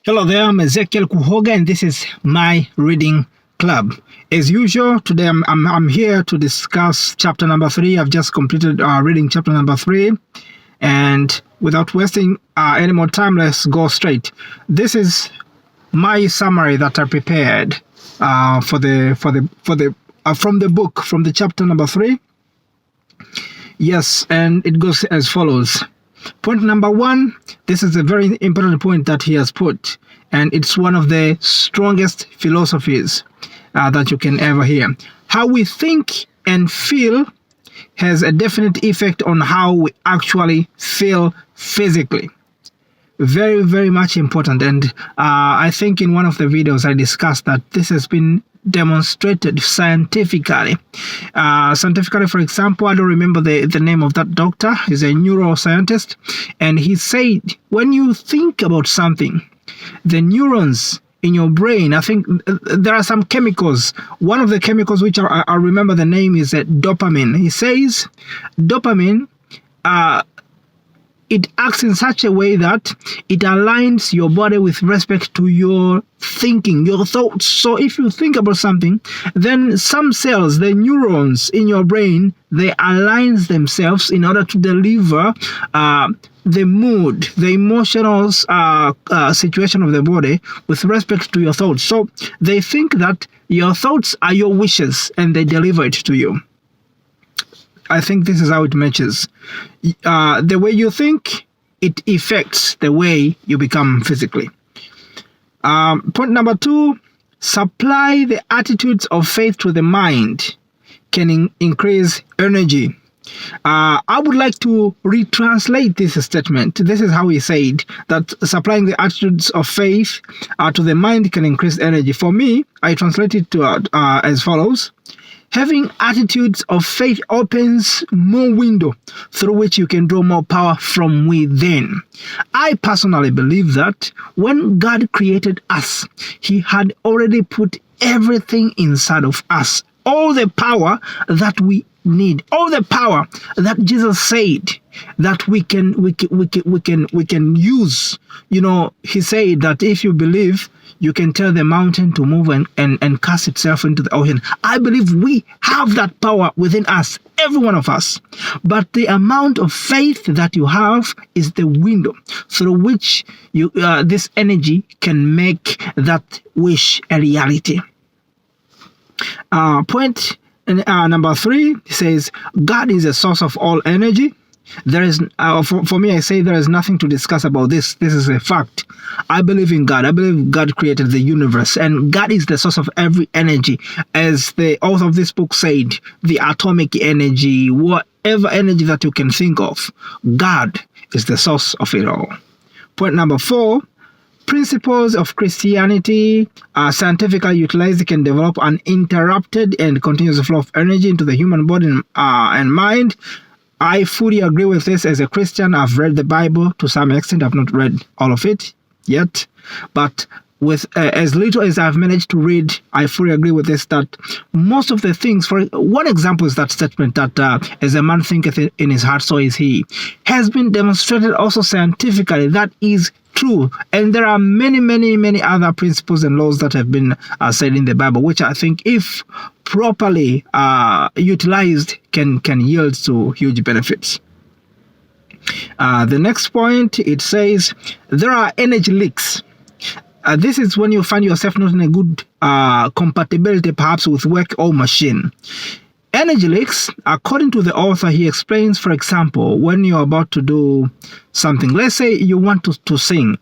Hello there, I'm Ezekiel Kuhoga, and this is my reading club. As usual, today I'm here to discuss chapter number 3. I've just completed reading chapter number 3, and without wasting any more time, let's go straight. This is my summary that I prepared from the book, from the chapter number 3. Yes, and it goes as follows. Point number 1, this is a very important point that he has put, and it's one of the strongest philosophies that you can ever hear. How we think and feel has a definite effect on how we actually feel physically. Very, very much important. And I think in one of the videos I discussed that this has been demonstrated scientifically. Scientifically, for example, I don't remember the name of that doctor. He's a neuroscientist, and he said when you think about something, the neurons in your brain, I think there are some chemicals. One of the chemicals, which I remember the name, is dopamine. He says dopamine it acts in such a way that it aligns your body with respect to your thinking, your thoughts. So if you think about something, then some cells, the neurons in your brain, they align themselves in order to deliver the mood, the emotional situation of the body with respect to your thoughts. So they think that your thoughts are your wishes and they deliver it to you. I think this is how it matches. The way you think, it affects the way you become physically. Point number 2, supply the attitudes of faith to the mind can increase energy. I would like to retranslate this statement. This is how he said that supplying the attitudes of faith to the mind can increase energy. For me, I translate it to as follows. Having attitudes of faith opens more window through which you can draw more power from within. I personally believe that when God created us, He had already put everything inside of us. All the power that we need, all the power that Jesus said that we can use. You know, He said that if you believe, you can tell the mountain to move and cast itself into the ocean. I believe we have that power within us, every one of us. But the amount of faith that you have is the window through which this energy can make that wish a reality. Point number 3 says, God is the source of all energy. There is, for me, I say there is nothing to discuss about this. This is a fact. I believe in God. I believe God created the universe, and God is the source of every energy. As the author of this book said, the atomic energy, whatever energy that you can think of, God is the source of it all. Point number 4, principles of Christianity scientifically utilized can develop an uninterrupted and continuous flow of energy into the human body and mind. I fully agree with this. As a Christian, I've read the Bible to some extent. I've not read all of it yet, but with as little as I've managed to read, I fully agree with this, that most of the things, for one example is that statement that as a man thinketh in his heart, so is he, has been demonstrated also scientifically. That is true. And there are many other principles and laws that have been said in the Bible, which I think, if properly utilized, can yield to huge benefits. The next point, it says there are energy leaks. This is when you find yourself not in a good compatibility, perhaps with work or machine. Energy leaks, according to the author, he explains, for example, when you're about to do something. Let's say you want to sing.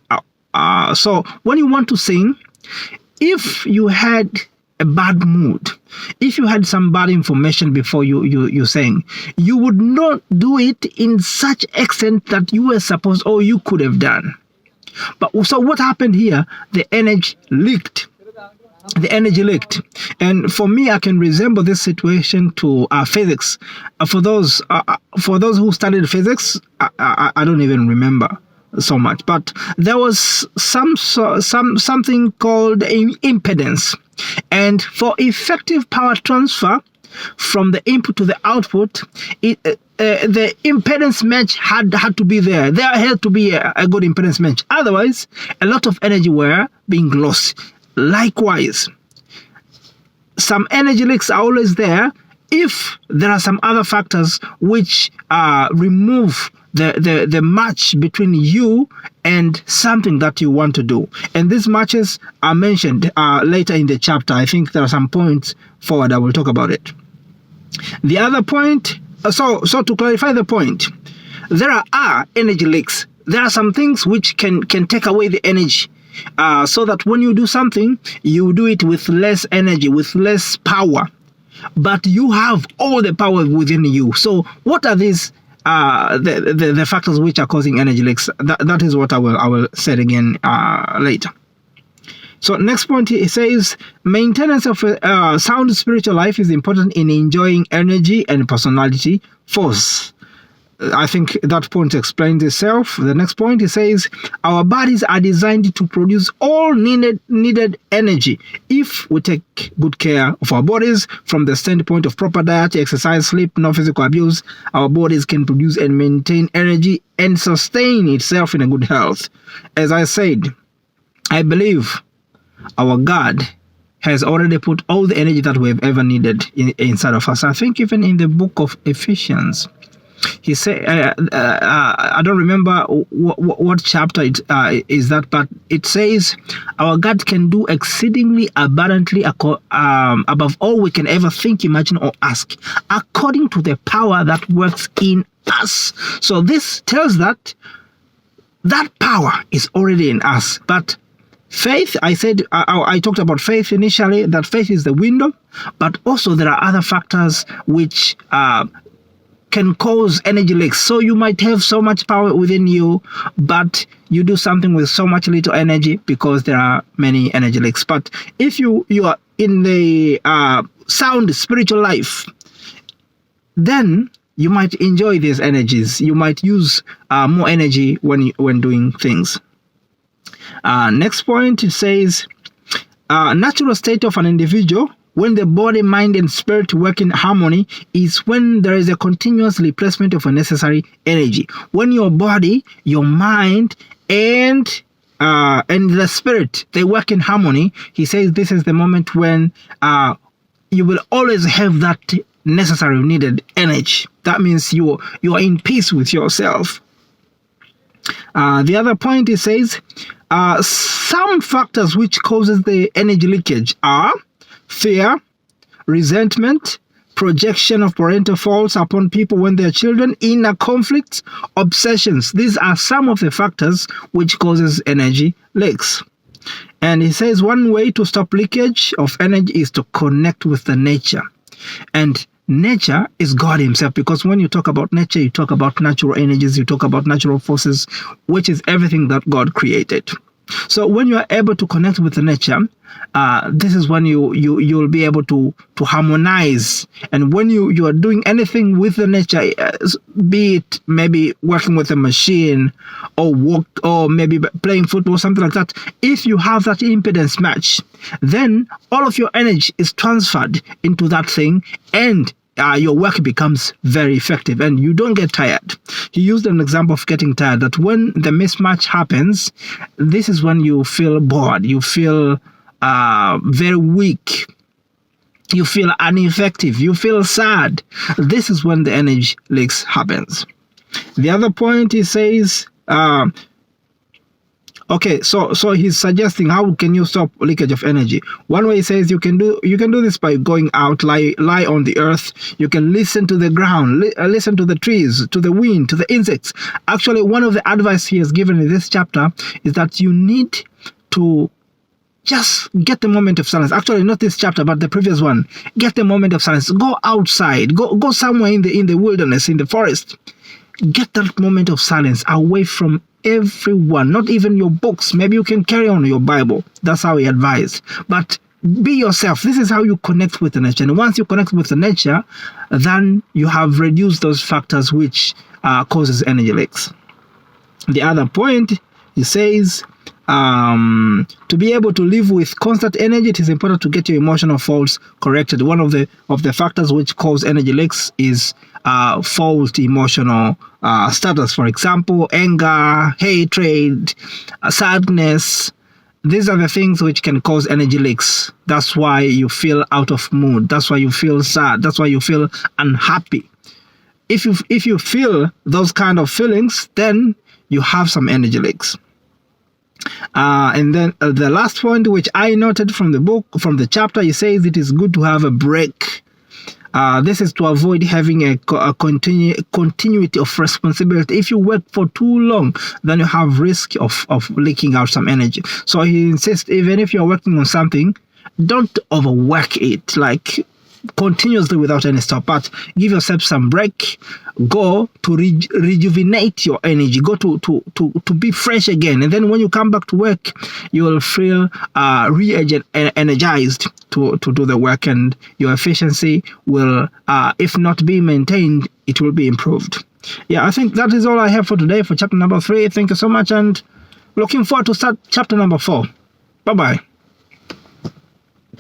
So when you want to sing, if you had a bad mood, if you had some bad information before you sang, you would not do it in such extent that you were supposed or you could have done. But so what happened here? The energy leaked. And for me, I can resemble this situation to physics. For those who studied physics, I don't even remember so much, but there was something called impedance, and for effective power transfer from the input to the output, the impedance match had to be there. There had to be a good impedance match. Otherwise, a lot of energy were being lost. Likewise, some energy leaks are always there if there are some other factors which remove the match between you and something that you want to do. And these matches are mentioned later in the chapter. I think there are some points forward. I will talk about it. The other point, so to clarify the point, there are energy leaks. There are some things which can take away the energy, so that when you do something, you do it with less energy, with less power, but you have all the power within you. So what are these the factors which are causing energy leaks? That is what I will say again later. So next point, it says maintenance of a sound spiritual life is important in enjoying energy and personality force. I think that point explains itself. The next point, it says our bodies are designed to produce all needed energy if we take good care of our bodies. From the standpoint of proper diet, exercise, sleep, no physical abuse, our bodies can produce and maintain energy and sustain itself in a good health. As I said, I believe our God has already put all the energy that we've ever needed inside of us. I think even in the book of Ephesians, he said, I don't remember what chapter it is that, but it says our God can do exceedingly abundantly above all we can ever think, imagine, or ask, according to the power that works in us. So this tells that power is already in us. But faith, I said, I talked about faith initially, that faith is the window, but also there are other factors which can cause energy leaks. So you might have so much power within you, but you do something with so much little energy because there are many energy leaks. But if you are in the sound spiritual life, then you might enjoy these energies. You might use more energy when doing things. Next point, it says natural state of an individual, when the body, mind, and spirit work in harmony, is when there is a continuous replacement of a necessary energy. When your body, your mind, and the spirit, they work in harmony, he says this is the moment when you will always have that necessary needed energy. That means you are in peace with yourself. The other point, he says some factors which causes the energy leakage are fear, resentment, projection of parental faults upon people when they're children, inner conflicts, obsessions. These are some of the factors which causes energy leaks. And he says one way to stop leakage of energy is to connect with the nature. And nature is God himself, because when you talk about nature, you talk about natural energies, you talk about natural forces, which is everything that God created. So when you are able to connect with the nature, this is when you'll be able to harmonize. And when you are doing anything with the nature, be it maybe working with a machine or maybe playing football, something like that, if you have that impedance match, then all of your energy is transferred into that thing, and your work becomes very effective and you don't get tired. He used an example of getting tired, that when the mismatch happens, this is when you feel bored, you feel very weak, you feel ineffective, you feel sad. This is when the energy leaks happens. The other point, he says, okay, so he's suggesting how can you stop leakage of energy. One way he says you can do this by going out, lie on the earth. You can listen to the ground, listen to the trees, to the wind, to the insects. Actually, one of the advice he has given in this chapter is that you need to just get the moment of silence. Actually, not this chapter, but the previous one. Get the moment of silence. Go outside. Go somewhere in the wilderness, in the forest. Get that moment of silence away from everyone, not even your books. Maybe you can carry on your Bible. That's how he advised. But be yourself. This is how you connect with the nature. And once you connect with the nature, then you have reduced those factors which causes energy leaks. The other point, he says, to be able to live with constant energy, it is important to get your emotional faults corrected. One of the factors which cause energy leaks is fault emotional status. For example, anger, hatred, sadness. These are the things which can cause energy leaks. That's why you feel out of mood. That's why you feel sad. That's why you feel unhappy. If you feel those kind of feelings, then you have some energy leaks. And then the last point, which I noted from the book, from the chapter, he says it is good to have a break. This is to avoid having a continuity of responsibility. If you work for too long, then you have risk of leaking out some energy. So he insists, even if you're working on something, don't overwork it, like continuously without any stop, but give yourself some break. Go to rejuvenate your energy. Go to be fresh again, and then when you come back to work, you will feel energized to do the work, and your efficiency will, if not be maintained, it will be improved. Yeah, I think that is all I have for today for chapter number 3. Thank you so much, and looking forward to start chapter number 4. Bye bye.